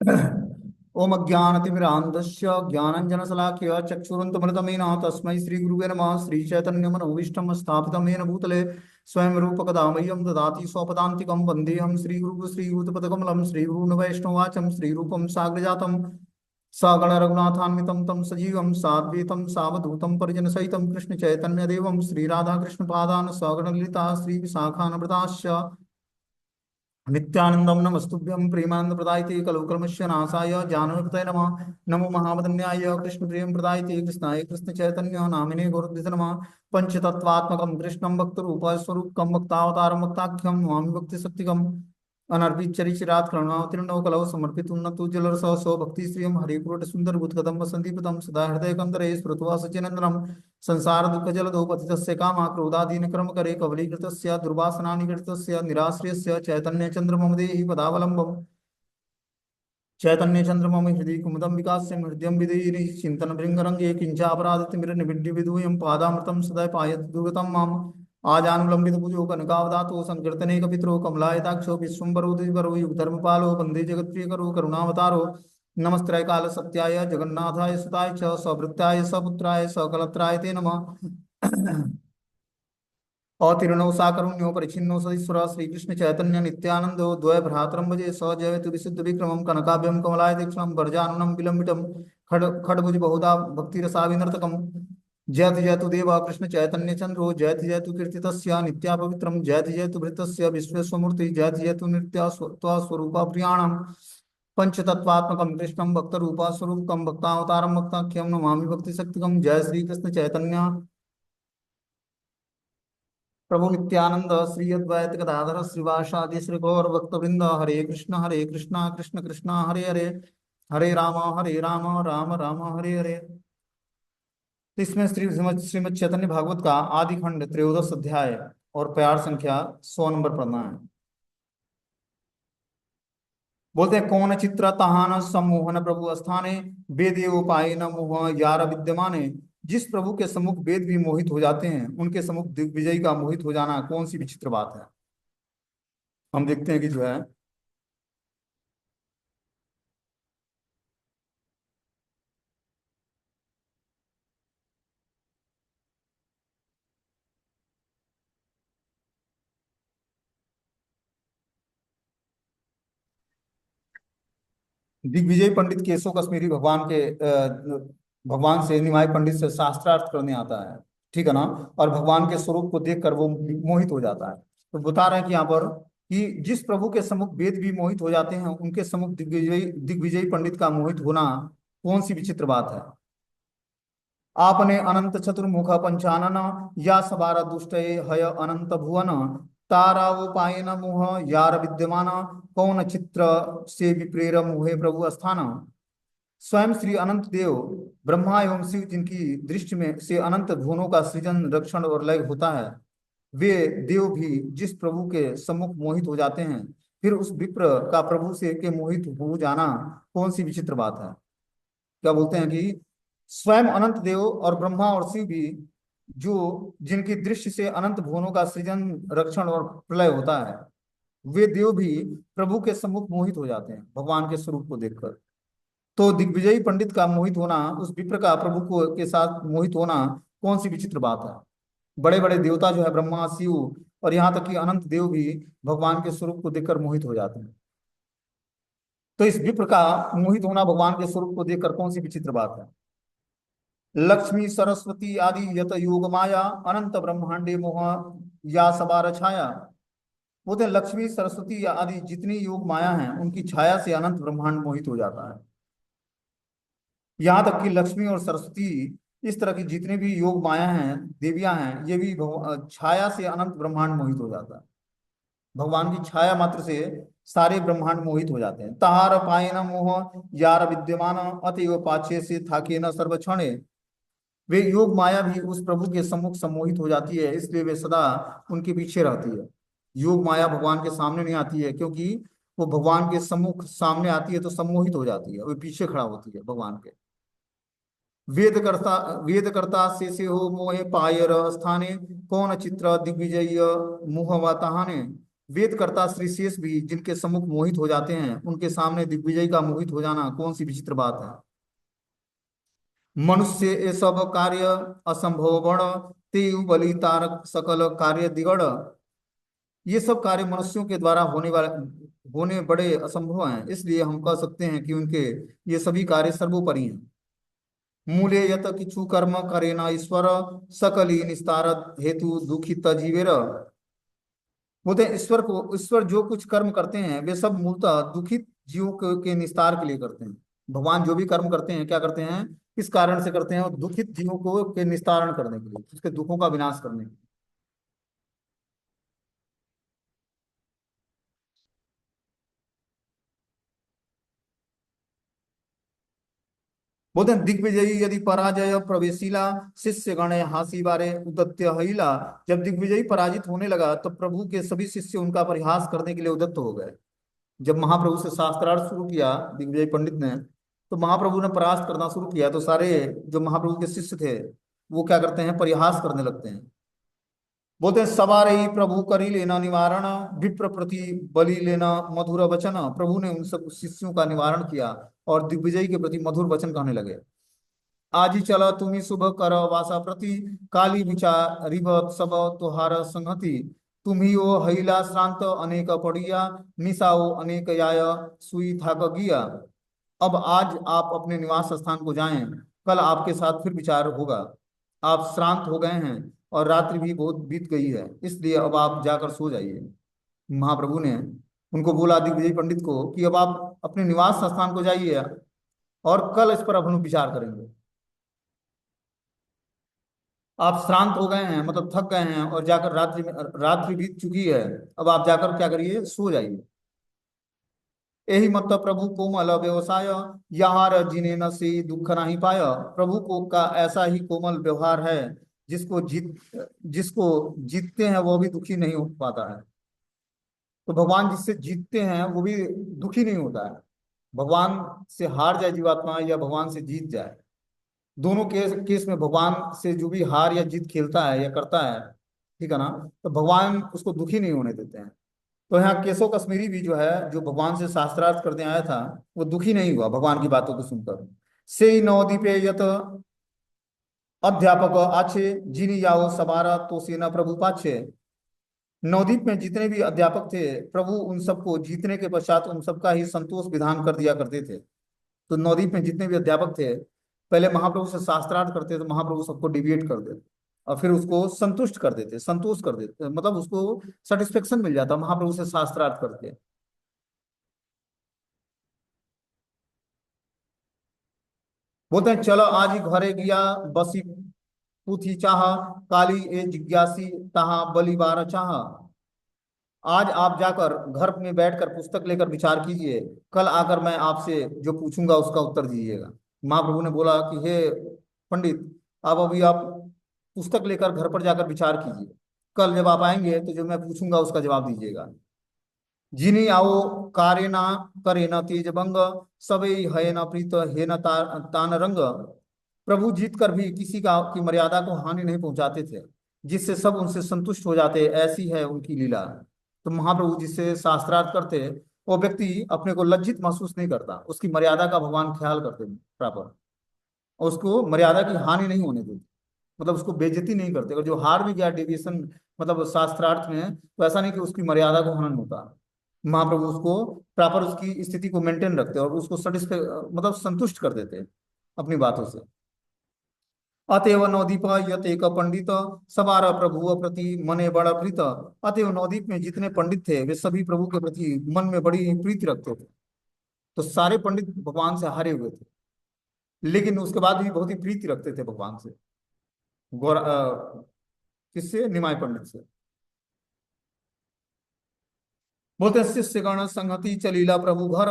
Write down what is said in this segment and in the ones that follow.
ओम अज्ञानतिमिरान्धस्य ज्ञानञ्जनशलाकया चक्षुरुन्मिलितमेन तस्मै श्रीगुरुवे नमः। श्रीचैतन्यमनोभीष्टं स्थापितं येन भूतले स्वयं रूपकदा मह्यं ददाति स्वपदान्तिकं। वन्देऽहं श्रीगुरुं श्रीयुतपदकमलं श्रीगुरून् वैष्णवाचं श्रीरूपं साग्रजातं सगणरघुनाथान्वितं तं सजीवं साद्वैतं सावधूतं परिजनसहितं कृष्णचैतन्यदेवं श्रीराधाकृष्णपादान् सगणललिता श्रीविशाखान्विताश्च नित्यानंदम नमस्तुभ्यं प्रेमानंद प्रदायते कलौ कल्मष नाशाय जानवीपतये नमः। नमो महावदन्याय कृष्ण प्रेम प्रदायते कृष्णाय कृष्ण चैतन्य नामिने गौरद्वित नमः। पंचतत्वात्मकं कृष्णं भक्त रूप स्वरूपकं भक्तावतारं भक्ताख्यं नमामि भक्ति शक्तिकम्। अनर्पित चरिचिरात करुणावतीर्णव कलौ समर्पित उन्नतु जलर सौ भक्ति श्रियम हरिपुरट सुंदर भूतकदम्ब संदीपतम सदा हृदय कंदरे स्मृत्वा सचिनंदनम संसार दुःख जलदो पतितस्य कामा क्रोधादीन कर्म करे कवलीकृतस्य दुर्वासनानिकृतस्य निराश्रयस्य चैतन्य चंद्रमम देहि पदावलंबम चैतन्य चंद्रमम हृदय कुमुदम विकास्य हृदय विदीरि चिंतन भृंगरंगे किंचापराधित निविड्य विदूयम पादामृतम सदा पायत दुर्गतम माम आजानुलंबित भुजो कनकावदातो संकीर्तने कपित्रो कमलायताक्षो विश्वम्बरो द्विजवरो युगधर्मपालो वंदे जगत्प्रियकरो करुणावतारो नमस्त्रय काल सत्याय जगन्नाथाय सुताय च सवृत्ताय सपुत्राय सकलत्राय ते नमः। अतीर्णो साकरुण्यो परिचिन्नो सदीश्वर श्रीकृष्ण चैतन्य नित्यानंदो द्वय भ्रातरम भजे स जयतु विशुद्ध विक्रमं कनकाभ्यं कमलाय दीक्षणं वर्जाननं विलंबितं खड्भुज बहुधा भक्तिरसाविनर्तकम्। जयतु जयतु देव कृष्ण चैतन्य चंद्रो जयतु जयतु कीर्तितस्य नित्या पवित्रम जयतु जयतु भृतस्य विश्वेश्वमूर्ति जयतु जयतु नित्या स्वरूपा प्रियाणम। पंचतत्वात्मकं कृष्णं भक्तरूपा स्वरूपकं भक्तावतारं भक्ताख्यं नमामि भक्ति शक्तिकं। जय श्री कृष्ण चैतन्य प्रभु नित्यानंद श्री अद्वैत गदाधर श्रीवासादि श्री गौर भक्तवृंद हरे कृष्ण कृष्ण कृष्ण हरे हरे हरे राम राम राम हरे हरे। तो इसमें श्रीमद् चैतन्य भागवत का आदि खंड त्रयोदश अध्याय और प्यार संख्या 100 नंबर पढ़ना है। बोलते हैं कौन चित्र तहान सम्मोहन प्रभु स्थाने वेदे उपाय न मोह यार विद्यमाने। जिस प्रभु के सम्मुख वेद भी मोहित हो जाते हैं उनके सम्मुख दिग्विजयी का मोहित हो जाना कौन सी विचित्र बात है। हम देखते हैं कि जो है दिग्विजय पंडित केशव कश्मीरी भगवान से निमाय पंडित से शास्त्रार्थ करने आता है, ठीक है ना। और भगवान के स्वरूप को देखकर वो मोहित हो जाता है। तो बता रहे हैं कि यहाँ पर कि जिस प्रभु के सम्मुख वेद भी मोहित हो जाते हैं उनके सम्मुख दिग्विजयी पंडित का मोहित होना कौन सी विचित्र बात है। आपने अनंत चतुर्मुख पंचानन या सबार दुष्ट हय अनंत भुवन तारा उपायन मुह यार विद्यमान कौन चित्र से विप्रेर मुहे प्रभु स्थान। स्वयं श्री अनंत देव ब्रह्मा एवं शिव जिनकी दृष्टि में से अनंत भुवनों का सृजन रक्षण और लय होता है वे देव भी जिस प्रभु के सम्मुख मोहित हो जाते हैं फिर उस विप्र का प्रभु से के मोहित हो जाना कौन सी विचित्र बात है। क्या बोलते हैं कि स्वयं अनंत देव और ब्रह्मा और शिव भी जो जिनकी दृष्टि से अनंत भुवनों का सृजन रक्षण और प्रलय होता है वे देव भी प्रभु के सम्मुख मोहित हो जाते हैं भगवान के स्वरूप को देखकर। तो दिग्विजयी पंडित का मोहित होना उस विप्र का प्रभु को के साथ मोहित होना कौन सी विचित्र बात है। बड़े बड़े देवता जो है ब्रह्मा शिव और यहाँ तक कि अनंत देव भी भगवान के स्वरूप को देखकर मोहित हो जाते हैं। तो इस विप्र का मोहित होना भगवान के स्वरूप को देखकर कौन सी विचित्र बात है। लक्ष्मी सरस्वती आदि यत योग माया अनंत ब्रह्मांडे मोह या सबार छाया। बोलते हैं लक्ष्मी सरस्वती आदि जितनी योग माया हैं उनकी छाया से अनंत ब्रह्मांड मोहित हो जाता है। यहाँ तक कि लक्ष्मी और सरस्वती इस तरह की जितने भी योग माया हैं देवियां हैं ये भी छाया से अनंत ब्रह्मांड मोहित हो जाता है। भगवान की छाया मात्र से सारे ब्रह्मांड मोहित हो जाते हैं। तहार पायन मोह यार विद्यमान अतएव पाछे से थाके न सर्वक्षणे। वे योग माया भी उस प्रभु के सम्मुख सम्मोहित हो जाती है इसलिए वे सदा उनके पीछे रहती है। योग माया भगवान के सामने नहीं आती है क्योंकि वो भगवान के सम्मुख सामने आती है तो सम्मोहित हो जाती है, वो पीछे खड़ा होती है भगवान के। वेद करता से हो मोहे पायर स्थाने कौन चित्र दिग्विजय मुहवताहाने। वेदकर्ता श्री शेष भी जिनके सम्मुख मोहित हो जाते हैं, उनके सामने दिग्विजय का मोहित हो जाना कौन सी विचित्र बात है। मनुष्य ये सब कार्य असंभव बड़, तेयु बलि तारक सकल कार्य दिगड़। ये सब कार्य मनुष्यों के द्वारा होने बड़े असंभव हैं, इसलिए हम कह सकते हैं कि उनके ये सभी कार्य सर्वोपरि हैं। मूले यत किछु कर्म करे न ईश्वर, सकली निस्तार हेतु दुखित जीवेर। बोलते हैं ईश्वर जो कुछ कर्म करते हैं वे सब मूलतः दुखित जीवों के निस्तार के लिए करते हैं। भगवान जो भी कर्म करते हैं क्या करते हैं, किस कारण से करते हैं, और दुखित जीवों को के निस्तारण करने के लिए, उसके दुखों का विनाश करने के लिए। बोलते हैं दिग्विजयी यदि पराजय प्रवेशिला, शिष्य गण हासी बारे उदत्य हईला। जब दिग्विजयी पराजित होने लगा तो प्रभु के सभी शिष्य उनका परिहास करने के लिए उद्यत हो गए। जब महाप्रभु से शास्त्रार्थ शुरू किया दिग्विजय पंडित ने, तो महाप्रभु ने परास्त करना शुरू किया, तो सारे जो महाप्रभु के शिष्य थे वो क्या करते हैं, परिहास करने लगते हैं। बोलते हैं सवारे ही प्रभु करी लेना निवारण, विप्र प्रति बलि लेना मधुर वचन। प्रभु ने उन सब शिष्यों का निवारण किया और दिग्विजय के प्रति मधुर वचन कहने लगे। आजी चल तुम्ही शुभ कर वासा प्रति, काली विचारिब सब तुहार संगति। तुम्ही ओ हईला श्रांत अनेक पड़िया, निशाओ अनेक याय सुई थाक गिया। अब आज आप अपने निवास स्थान को जाएं, कल आपके साथ फिर विचार होगा। आप श्रांत हो गए हैं और रात्रि भी बहुत बीत गई है, इसलिए अब आप जाकर सो जाइए। महाप्रभु ने उनको बोला दिग्विजय पंडित को कि अब आप अपने निवास स्थान को जाइए और कल इस पर अब हम विचार करेंगे। आप श्रांत हो गए हैं मतलब थक गए हैं और जाकर रात्रि बीत चुकी है, अब आप जाकर क्या करिए, सो जाइए। यही मत प्रभु कोमल व्यवसाय, यार जिने न से दुख नहीं पाया। प्रभु को का ऐसा ही कोमल व्यवहार है, जिसको जीतते हैं वो भी दुखी नहीं हो पाता है। तो भगवान जिससे जीतते हैं वो भी दुखी नहीं होता है। भगवान से हार जाए जीवात्मा या भगवान से जीत जाए, दोनों केस में भगवान से जो भी हार या जीत खेलता है या करता है, ठीक है ना, तो भगवान उसको दुखी नहीं होने देते हैं। तो यहाँ केशव कश्मीरी भी जो है, जो भगवान से शास्त्रार्थ करने आया था, वो दुखी नहीं हुआ भगवान की बातों को सुनकर। से नवदीपे यत अध्यापक आछे, जिनी याओ सबारा तो सेना प्रभु पाछे। नवदीप में जितने भी अध्यापक थे, प्रभु उन सबको जीतने के पश्चात उन सबका ही संतोष विधान कर दिया करते थे। तो नवदीप में जितने भी अध्यापक थे, पहले महाप्रभु से शास्त्रार्थ करते थे, महाप्रभु सबको डिविएट कर देते और फिर उसको संतुष्ट कर देते, संतोष कर देते, मतलब उसको सेटिस्फेक्शन मिल जाता महाप्रभु से शास्त्रार्थ करके। बोलते हैं चलो आज ही घरे गया बसी पूथी चाह, काली ए जिज्ञासी तहा बलि बार चाह। आज आप जाकर घर में बैठकर पुस्तक लेकर विचार कीजिए, कल आकर मैं आपसे जो पूछूंगा उसका उत्तर दीजिएगा। महाप्रभु ने बोला कि हे पंडित, आप अभी आप पुस्तक लेकर घर पर जाकर विचार कीजिए, कल जब आप आएंगे तो जो मैं पूछूंगा उसका जवाब दीजिएगा। जिनी आओ कार्य ना करे न तेज भंग, सबे है न प्रीत है न तान रंग। प्रभु जीत कर भी किसी का की मर्यादा को हानि नहीं पहुंचाते थे, जिससे सब उनसे संतुष्ट हो जाते, ऐसी है उनकी लीला। तो महाप्रभु जिससे शास्त्रार्थ करते, वो व्यक्ति अपने को लज्जित महसूस नहीं करता, उसकी मर्यादा का भगवान ख्याल करते प्रॉपर, और उसको मर्यादा की हानि नहीं होने देते, मतलब उसको बेइज्जती नहीं करते। अगर जो हार भी गया डेविएशन मतलब शास्त्रार्थ में, तो ऐसा नहीं कि उसकी मर्यादा को हनन होता। महाप्रभु उसको प्रॉपर उसकी स्थिति को मेंटेन रखते और उसको सेटिस्फाई मतलब संतुष्ट कर देते हैं अपनी बातों से। अतएव नवदीप यत एक पंडित, सवार प्रभु प्रति मने बड़ा प्रीत। अतएव नवदीप में जितने पंडित थे वे सभी प्रभु के प्रति मन में बड़ी प्रीति रखते थे। तो सारे पंडित भगवान से हारे हुए थे, लेकिन उसके बाद भी बहुत ही प्रीति रखते थे भगवान से। किससे, निमाय पंडित से। बोलते हैं शिष्य गण संगति चलीला प्रभु घर,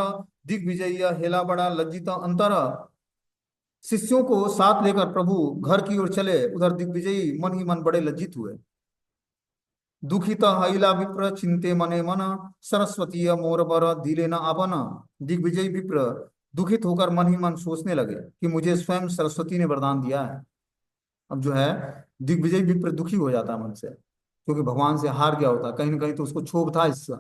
दिग्विजय हेला बड़ा लज्जित अंतर। शिष्यों को साथ लेकर प्रभु घर की ओर चले, उधर दिग्विजयी मन ही मन बड़े लज्जित हुए। दुखित हईला विप्र चिंते मने मन, सरस्वती मोर बर दिले न आपन। दिग्विजयी विप्र दुखित होकर मन ही मन सोचने लगे कि मुझे स्वयं सरस्वती ने वरदान दिया है। अब जो है दिग्विजय विप्र दुखी हो जाता है मन से, क्योंकि भगवान से हार गया होता, कहीं ना कहीं तो उसको क्षोभ था इससे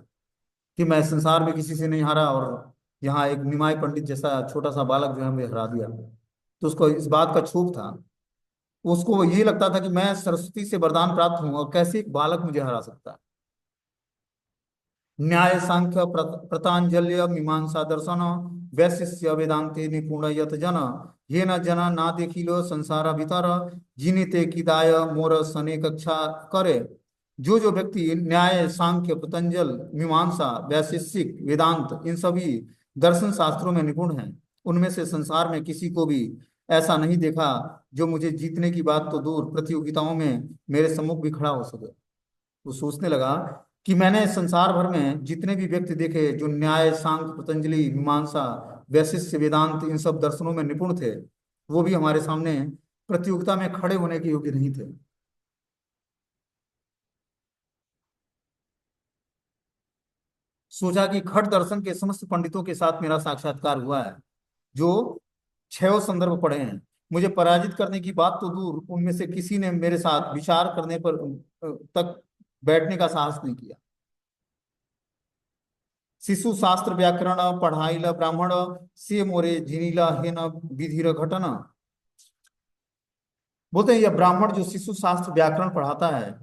कि मैं संसार में किसी से नहीं हारा, और यहाँ एक निमाय पंडित जैसा छोटा सा बालक जो है मुझे हरा दिया। तो उसको इस बात का क्षोभ था। उसको ये लगता था कि मैं सरस्वती से वरदान प्राप्त हूँ और कैसे एक बालक मुझे हरा सकता है। न्याय सांख्य प्रतांजल्य मीमांसा दर्शन वैशिष्य वेदांते निपुण यत जन ये न जना ना देखिलो संसार भीतर जिनिते किदाय मोर सने कक्षा करे। जो जो व्यक्ति न्याय सांख्य पतंजल मीमांसा वैशेषिक वेदांत इन सभी दर्शन शास्त्रों में निपुण हैं, उनमें से संसार में किसी को भी ऐसा नहीं देखा जो मुझे जीतने की बात तो दूर प्रतियोगिताओं में मेरे सम्मुख भी खड़ा हो सके। वो सोचने लगा कि मैंने संसार भर में जितने भी व्यक्ति देखे जो न्याय सांख्य पतंजलि मीमांसा वैशिष्य वेदांत इन सब दर्शनों में निपुण थे, वो भी हमारे सामने प्रतियोगिता में खड़े होने के योग्य नहीं थे। सोचा कि खट दर्शन के समस्त पंडितों के साथ मेरा साक्षात्कार हुआ है, जो छह संदर्भ पढ़े हैं। मुझे पराजित करने की बात तो दूर, उनमें से किसी ने मेरे साथ विचार करने पर तक बैठने का साहस नहीं किया। शिशु शास्त्र व्याकरण पढ़ाईला ब्राह्मण से मोरे झिनीला हेन विधिर घटन। बोलते हैं यह ब्राह्मण जो शिशु शास्त्र व्याकरण पढ़ाता है,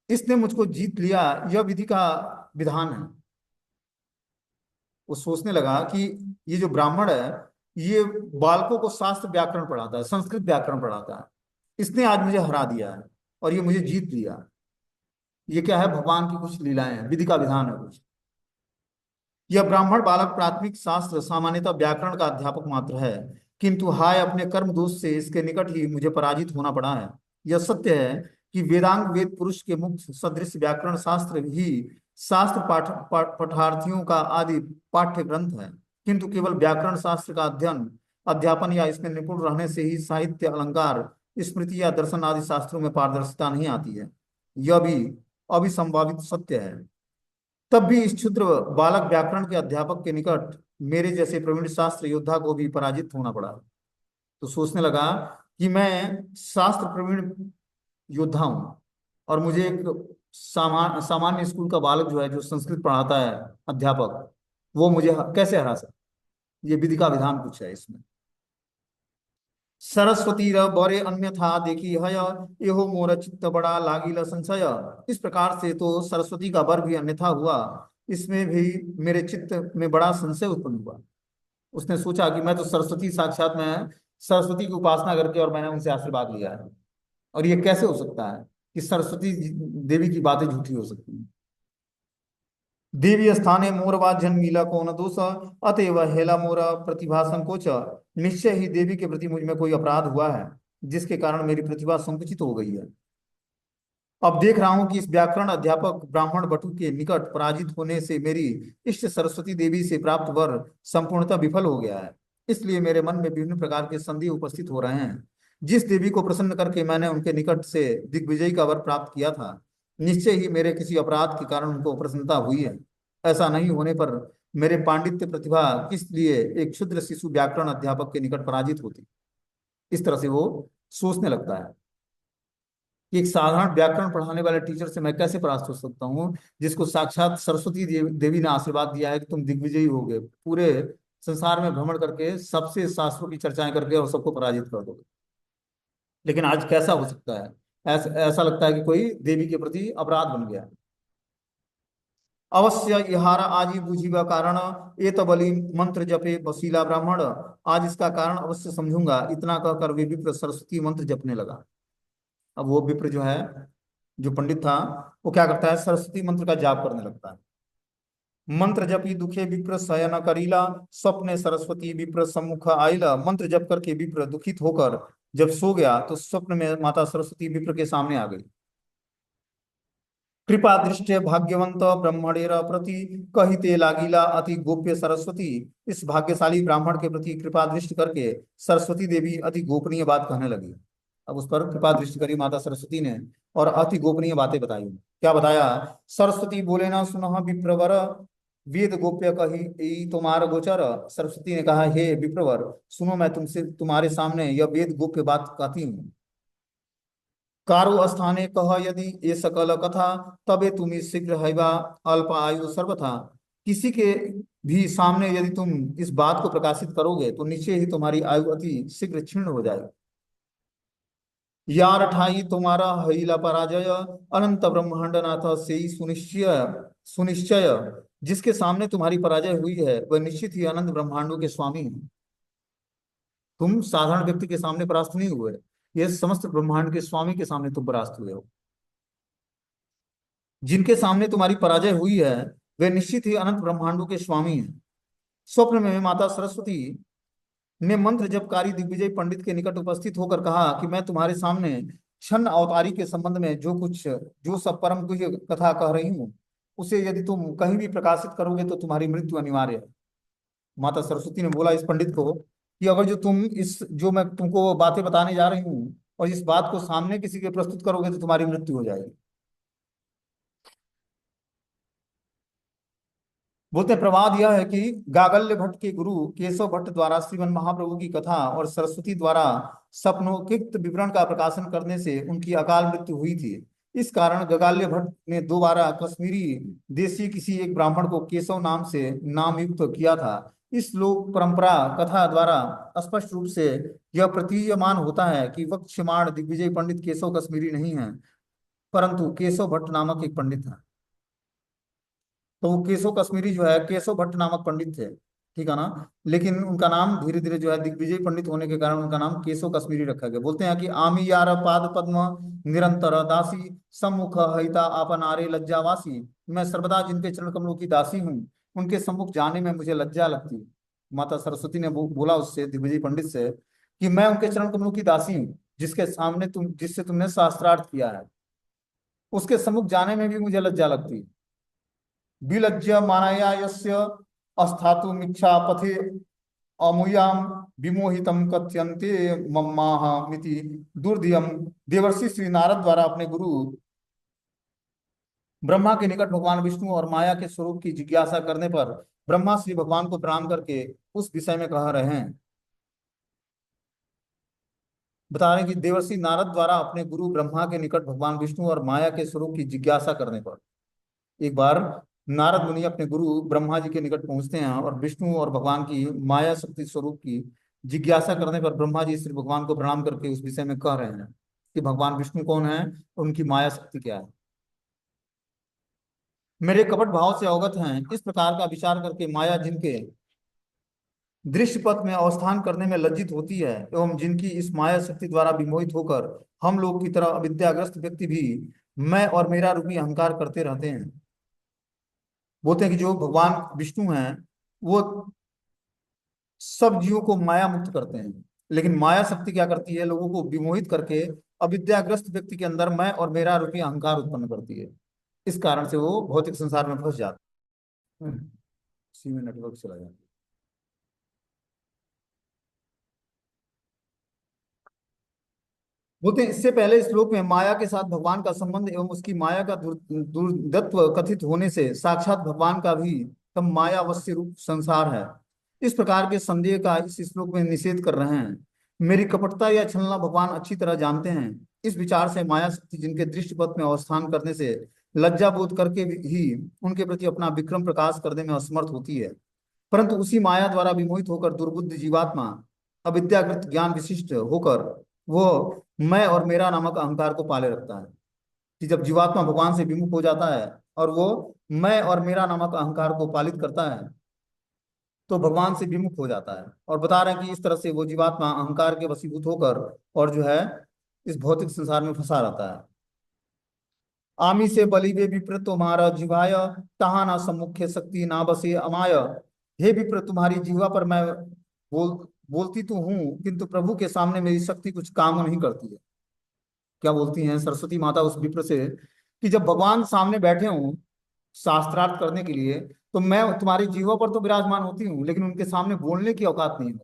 इसने मुझको जीत लिया, यह विधि का विधान है। वो सोचने लगा कि ये जो ब्राह्मण है, ये बालकों को शास्त्र व्याकरण पढ़ाता है, संस्कृत व्याकरण पढ़ाता है, इसने आज मुझे हरा दिया है और ये मुझे जीत लिया। ये क्या है, भगवान की कुछ लीलाएं हैं, विधि का विधान है कुछ। यह ब्राह्मण बालक प्राथमिक शास्त्र सामान्यतः व्याकरण का अध्यापक मात्र है, किंतु हाय अपने कर्म दोष से इसके निकट ही मुझे पराजित होना पड़ा है। यह सत्य है कि वेदांग वेद पुरुष के मुख्य सदृश व्याकरण शास्त्र ही शास्त्र पाठार्थियों का आदि पाठ्य ग्रंथ है, किंतु केवल व्याकरण शास्त्र का अध्ययन अध्यापन या इसमें निपुण रहने से ही साहित्य अलंकार स्मृति या दर्शन आदि शास्त्रों में पारदर्शिता नहीं आती है। यह भी अभिसंभावित सत्य है। तब भी इस क्षुद्र बालक व्याकरण के अध्यापक के निकट मेरे जैसे प्रवीण शास्त्र योद्धा को भी पराजित होना पड़ा। तो सोचने लगा कि मैं शास्त्र प्रवीण योद्धा हूँ, और मुझे एक सामान्य स्कूल का बालक जो है, जो संस्कृत पढ़ाता है अध्यापक, वो मुझे कैसे हरा सकता। ये विधि का विधान कुछ है इसमें। सरस्वती र बरे अन्यथा देखी है एहो मोर चित्त बड़ा लागिल संशय। इस प्रकार से तो सरस्वती का वर भी अन्यथा हुआ, इसमें भी मेरे चित्त में बड़ा संशय उत्पन्न हुआ। उसने सोचा कि मैं तो सरस्वती साक्षात में सरस्वती की उपासना करके और मैंने उनसे आशीर्वाद लिया है, और ये कैसे हो सकता है कि सरस्वती देवी की बातें झूठी हो सकती हैं। देवी स्थाने मोरवा जन्मीला कौन दोष अतएव हेला मोरा प्रतिभा संकोच। निश्चय ही देवी के प्रति मुझ में कोई अपराध हुआ है, जिसके कारण मेरी प्रतिभा संकुचित हो गई है। अब देख रहा हूं कि इस व्याकरण अध्यापक ब्राह्मण बटु के निकट पराजित होने से मेरी इष्ट सरस्वती देवी से प्राप्त वर संपूर्णतः विफल हो गया है। इसलिए मेरे मन में विभिन्न प्रकार के संदेह उपस्थित हो रहे हैं। जिस देवी को प्रसन्न करके मैंने उनके निकट से दिग्विजय का वर प्राप्त किया था, निश्चय ही मेरे किसी अपराध के कारण उनको प्रसन्नता हुई है। ऐसा नहीं होने पर मेरे पांडित्य प्रतिभा किस लिए एक क्षुद्र शिशु व्याकरण अध्यापक के निकट पराजित होती। इस तरह से वो सोचने लगता है कि एक साधारण व्याकरण पढ़ाने वाले टीचर से मैं कैसे परास्त हो सकता हूँ, जिसको साक्षात सरस्वती देवी ने आशीर्वाद दिया है कि तुम दिग्विजयी होगे, पूरे संसार में भ्रमण करके सबसे शास्त्रों की चर्चाएं करके और सबको पराजित कर दोगे। लेकिन आज कैसा हो सकता है, ऐसा ऐसा लगता है कि कोई देवी के प्रति अपराध बन गया। अवश्य इहार आजी बुझीवा कारण ये तो बलि मंत्र जपे बसीला ब्राह्मण। आज इसका कारण अवश्य समझूंगा, इतना कहकर वे विप्र सरस्वती मंत्र जपने लगा। अब वो विप्र जो है, जो पंडित था, वो क्या करता है, सरस्वती मंत्र का जाप करने लगता है। मंत्र जपी दुखे विप्र शयन करीला स्वप्ने सरस्वती विप्र सम्मुख आइला। मंत्र जप करके विप्र दुखित होकर जब सो गया तो स्वप्न में माता सरस्वती विप्र के सामने आ गई। कृपा दृष्टि भाग्यवंत ब्रह्मणेर प्रति कहिते लागिला अति गोप्य सरस्वती। इस भाग्यशाली ब्राह्मण के प्रति कृपा दृष्टि करके सरस्वती देवी अति गोपनीय बात कहने लगी। अब उस पर कृपा दृष्टि करी माता सरस्वती ने और अति गोपनीय बातें बताई। क्या बताया, सरस्वती बोले ना सुनह विप्रवर वेद गोप्य कही ई तुम्हार गोचर। सरस्वती ने कहा, हे विप्रवर सुनो, मैं तुमसे तुम्हारे सामने यह वेद गोप्य बात कहती हूँ। कारो स्थाने कह यदि ये सकल कथा तबे तुम्हें शीघ्र हैवा अल्प आयु सर्वथा। किसी के भी सामने यदि तुम इस बात को प्रकाशित करोगे तो निश्चय ही तुम्हारी आयु अति शीघ्र क्षीण हो जाएगी। यार ठाई तुम्हारा हईला पराजय अनंत ब्रह्मांड नाथ से ही सुनिश्चय सुनिश्चय। जिसके सामने तुम्हारी पराजय हुई है वह निश्चित ही अनंत ब्रह्मांडों के स्वामी हैं। तुम साधारण व्यक्ति के सामने परास्त नहीं हुए, ये समस्त ब्रह्मांड के स्वामी के सामने तुम परास्त हुए हो। जिनके सामने तुम्हारी पराजय हुई है वे निश्चित ही अनंत ब्रह्मांडों के स्वामी हैं। स्वप्न में माता सरस्वती ने मंत्र जपकारी दिग्विजय पंडित के निकट उपस्थित होकर कहा कि मैं तुम्हारे सामने क्षण अवतारी के संबंध में जो सब परम गुह्य कथा कह रही हूँ उसे यदि तुम कहीं भी प्रकाशित करोगे तो तुम्हारी मृत्यु अनिवार्य है। माता सरस्वती ने बोला इस पंडित को कि अगर जो मैं तुमको बातें बताने जा रही हूँ और इस बात को सामने किसी के प्रस्तुत करोगे तो तुम्हारी मृत्यु हो जाएगी। बोलते हैं प्रवाद यह है कि गागल्य भट्ट के गुरु केशव भट्ट द्वारा श्रीमन महाप्रभु की कथा और सरस्वती द्वारा स्वप्नोक्त विवरण का प्रकाशन करने से उनकी अकाल मृत्यु हुई थी। इस कारण गगाल्य भट्ट ने दोबारा कश्मीरी देशी किसी एक ब्राह्मण को केशव नाम से नाम युक्त किया था। इस लोक परंपरा कथा द्वारा स्पष्ट रूप से यह प्रतीयमान होता है कि वक्षमाण दिग्विजय पंडित केशव कश्मीरी नहीं है परंतु केशव भट्ट नामक एक पंडित है। तो वो केशव कश्मीरी जो है केशव भट्ट नामक पंडित थे, ठीक है ना। लेकिन उनका नाम धीरे धीरे जो है दिग्विजय पंडित होने के कारण उनका नाम केशव कश्मीरी रखा गया। बोलते हैं कि आमी यार पाद पद्म निरंतर दासी सम्मुख हिता आपनारे लज्जावासी। मैं सर्वदा जिनके चरण कमलों की दासी हूँ उनके सम्मुख जाने में मुझे लज्जा लगती है। माता सरस्वती ने बोला उससे दिग्विजय पंडित से कि मैं उनके चरण कमलों की दासी हूँ जिससे तुमने शास्त्रार्थ किया है, उसके सम्मुख जाने में भी मुझे लज्जा लगती है। विलज्य मानया यस्य अस्थातुमिच्छा पथे अमुयाम विमोहितम कथ्यन्ते मम्माह मिति दुर्दियम। देवर्षि श्री नारद द्वारा अपने गुरु ब्रह्मा के निकट भगवान विष्णु और माया के स्वरूप की जिज्ञासा करने पर ब्रह्मा श्री भगवान को प्रणाम करके उस विषय में कह रहे हैं। बता रहे हैं कि देवर्षि नारद द्वारा अपने गुरु ब्रह्मा के निकट भगवान विष्णु और माया के स्वरूप की जिज्ञासा करने पर एक बार नारद मुनि अपने गुरु ब्रह्मा जी के निकट पहुंचते हैं और विष्णु और भगवान की माया शक्ति स्वरूप की जिज्ञासा करने पर ब्रह्मा जी श्री भगवान को प्रणाम करके उस विषय में कह रहे हैं कि भगवान विष्णु कौन है और उनकी माया शक्ति क्या है। मेरे कपट भाव से अवगत हैं, इस प्रकार का विचार करके माया जिनके दृश्य पथ में अवस्थान करने में लज्जित होती है एवं जिनकी इस माया शक्ति द्वारा विमोहित होकर हम लोग की तरह अविद्याग्रस्त व्यक्ति भी मैं और मेरा रूपी अहंकार करते रहते हैं। बोलते हैं कि जो भगवान विष्णु हैं वो सब जीवों को माया मुक्त करते हैं, लेकिन माया शक्ति क्या करती है, लोगों को विमोहित करके अविद्याग्रस्त व्यक्ति के अंदर मैं और मेरा रूपी अहंकार उत्पन्न करती है। इस कारण से वो भौतिक संसार में फंस जाता है। इसी में नेटवर्क चला जाता है। बोलते हैं इससे पहले श्लोक में माया के साथ भगवान का संबंध एवं उसकी माया का दुर्दत्व कथित होने से साक्षात भगवान का भी तब मायावश्य रूप संसार है, इस प्रकार के संदेह का इस श्लोक में निषेध कर रहे हैं। मेरी कपटता या छलना भगवान अच्छी तरह जानते हैं। इस विचार से माया शक्ति जिनके दृष्टिपथ में अवस्थान करने से लज्जा बोध करके ही उनके प्रति अपना विक्रम प्रकाश करने में असमर्थ होती है, परंतु उसी माया द्वारा विमोहित होकर दुर्बुद्ध जीवात्मा अविद्याकृत ज्ञान विशिष्ट होकर वो मैं और मेरा नामक अहंकार को पाले रखता है। कि जब जीवात्मा भगवान से विमुख हो जाता है और वो मैं और मेरा नामक अहंकार को पालित करता है तो भगवान से विमुख हो जाता है। और बता रहे हैं कि इस तरह से वो जीवात्मा अहंकार के वशीभूत होकर और जो है इस भौतिक संसार में फंसा रहता है। आमी से बलि वे विप्र तुम्हारा जिवाय तहा ना सम्मुख्य शक्ति ना बसे अमाय। हे विप्र तुम्हारी जीवा पर मैं बोलती तो हूँ किंतु प्रभु के सामने मेरी शक्ति कुछ काम नहीं करती है। क्या बोलती हैं सरस्वती माता उस विप्र से कि जब भगवान सामने बैठे हों शास्त्रार्थ करने के लिए तो मैं तुम्हारी जीवा पर तो विराजमान होती हूँ लेकिन उनके सामने बोलने की औकात नहीं है,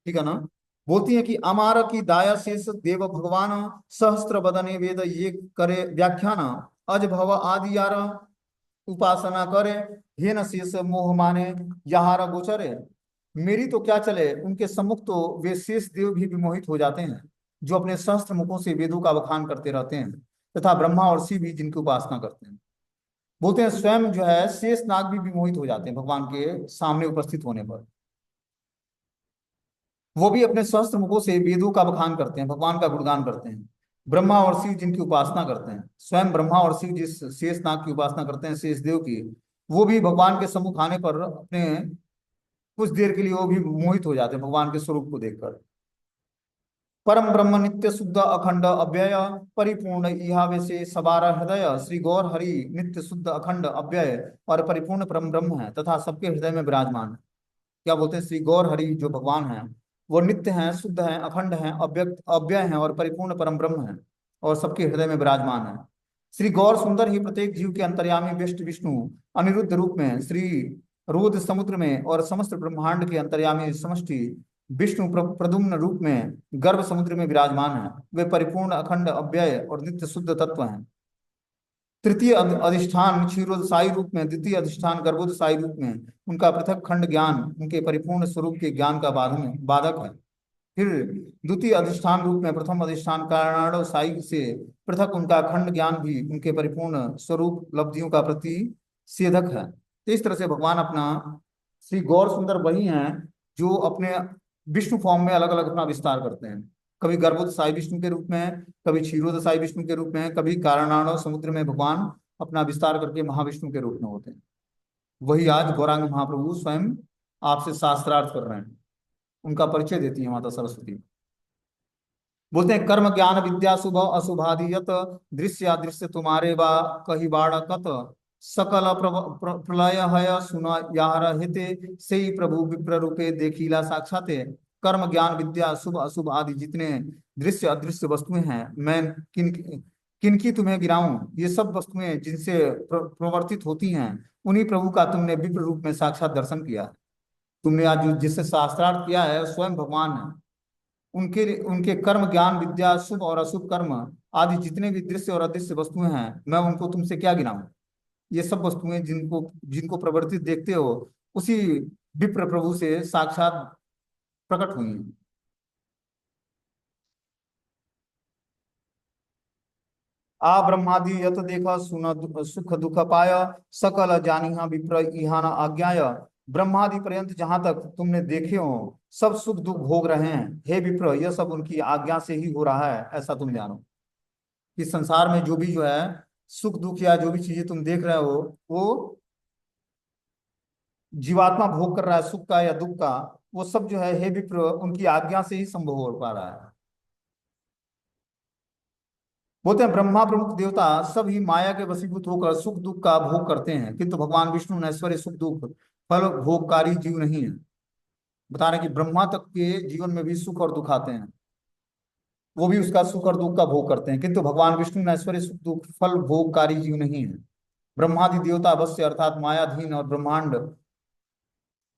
ठीक है ना। बोलती है कि अमार की दाया शेष देव भगवान सहस्त्र बदने वेद ये करे व्याख्यान अज भव आदि यार उपासना करे हे न शेष मोह माने यहार गोचरे। मेरी तो क्या चले उनके सम्मुख तो वे शेष देव भी विमोहित हो जाते हैं। जो अपने सहस्त्र मुखों से वेदों का बखान करते रहते हैं, तथा ब्रह्मा और शिव भी जिनकी उपासना करते हैं। बोलते हैं स्वयं जो है शेष नाग भी विमोहित हो जाते हैं भगवान के सामने उपस्थित होने पर। वो भी अपने सहस्त्र मुखों से वेदों का बखान करते हैं, भगवान का गुणगान करते हैं। ब्रह्मा और शिव जिनकी उपासना करते हैं, स्वयं ब्रह्मा और शिव जिस शेष नाग की उपासना करते हैं, शेष देव की, वो भी भगवान के सम्मुख आने पर अपने कुछ देर के लिए वो भी मोहित हो जाते हैं भगवान के स्वरूप को देखकर। परम ब्रह्म नित्य शुद्ध अखंड अव्यय परिपूर्ण इहावे से सबार हृदय श्री गौर हरि नित्य शुद्ध अखंड अव्यय और परिपूर्ण परम ब्रह्म है तथा सबके हृदय में विराजमान है। क्या बोलते हैं? श्री गौर हरि जो भगवान है वो नित्य हैं, शुद्ध हैं, अखंड हैं, अव्यक्त अव्यय हैं और परिपूर्ण परम ब्रह्म है और सबके हृदय में विराजमान है। श्री गौर सुंदर ही प्रत्येक जीव के अंतर्यामी व्यष्ट विष्णु अनिरुद्ध रूप में, श्री रुद्र समुद्र में और समस्त ब्रह्मांड के अंतर्यामी समष्टि विष्णु प्रद्युम्न रूप में गर्भ समुद्र में विराजमान है। वे परिपूर्ण अखंड अव्यय और नित्य शुद्ध तत्व हैं। तृतीय अधिष्ठान क्षीरोदशाई रूप में, द्वितीय अधिष्ठान गर्भोदशाई रूप में उनका पृथक खंड ज्ञान उनके परिपूर्ण स्वरूप के ज्ञान का बाधक है। फिर द्वितीय अधिष्ठान रूप में प्रथम अधिष्ठान कारणादोसाई से पृथक उनका खंड ज्ञान भी उनके परिपूर्ण स्वरूप उपलब्धियों का प्रतिषेधक है। तो इस तरह से भगवान अपना श्री गौर सुंदर वही हैं जो अपने विष्णु फॉर्म में अलग अलग अपना विस्तार करते हैं। कभी गर्भोदशाई विष्णु के रूप में, कभी क्षीरोदशाई विष्णु के रूप में, कभी कारणाणव समुद्र में भगवान अपना विस्तार करके महाविष्णु के रूप में होते हैं। वही आज गौरांग महाप्रभु स्वयं आपसे शास्त्रार्थ कर रहे हैं, उनका परिचय देती है माता सरस्वती। बोलते हैं कर्म ज्ञान विद्या शुभ अशुभादि यत दृश्य अदृश्य तुम्हारे वा कही बाड़कत सकल प्रलय है सुना यार हिते से ही प्रभु विप्र रूपे देखीला साक्षाते। कर्म ज्ञान विद्या शुभ अशुभ आदि जितने दृश्य अदृश्य वस्तुएं हैं, मैं किन किनकी तुम्हें गिराऊं? ये सब वस्तुएं जिनसे प्रवर्तित होती हैं, उन्हीं प्रभु का तुमने विप्र रूप में साक्षात दर्शन किया। तुमने आज जो जिससे शास्त्रार्थ किया है स्वयं भगवान है। उनके उनके कर्म ज्ञान विद्या शुभ और अशुभ कर्म आदि जितने भी दृश्य और अदृश्य वस्तुएं हैं, मैं उनको तुमसे क्या गिनाऊं? ये सब वस्तुएं जिनको जिनको प्रवर्तित देखते हो, उसी विप्र प्रभु से साक्षात प्रकट हुई हैं। आ ब्रह्मादि यत देखा सुन सुख दुख पाय सकल जानिहा विप्र इहान आज्ञाय। ब्रह्मादि पर्यंत जहां तक तुमने देखे हो सब सुख दुख भोग रहे हैं, हे विप्र यह सब उनकी आज्ञा से ही हो रहा है, ऐसा तुम जानो। कि संसार में जो भी जो है सुख दुख या जो भी चीजें तुम देख रहे हो, वो जीवात्मा भोग कर रहा है, सुख का या दुख का, वो सब जो है हे विप्र उनकी आज्ञा से ही संभव हो पा रहा है। बोलते हैं ब्रह्मा प्रमुख देवता सब ही माया के वशीभूत होकर सुख दुख का भोग करते हैं, किंतु भगवान विष्णु नैश्वर्य सुख दुख फल भोगकारी जीव नहीं है। बता रहे हैं कि ब्रह्मा तक के जीवन में भी सुख और दुख आते हैं, वो भी उसका सुख और दुख का भोग करते हैं, किंतु भगवान विष्णु नैश्वर्य सुख दुख फल भोगकारी जीव नहीं है। ब्रह्मादि देवता अवश्य अर्थात मायाधीन और ब्रह्मांड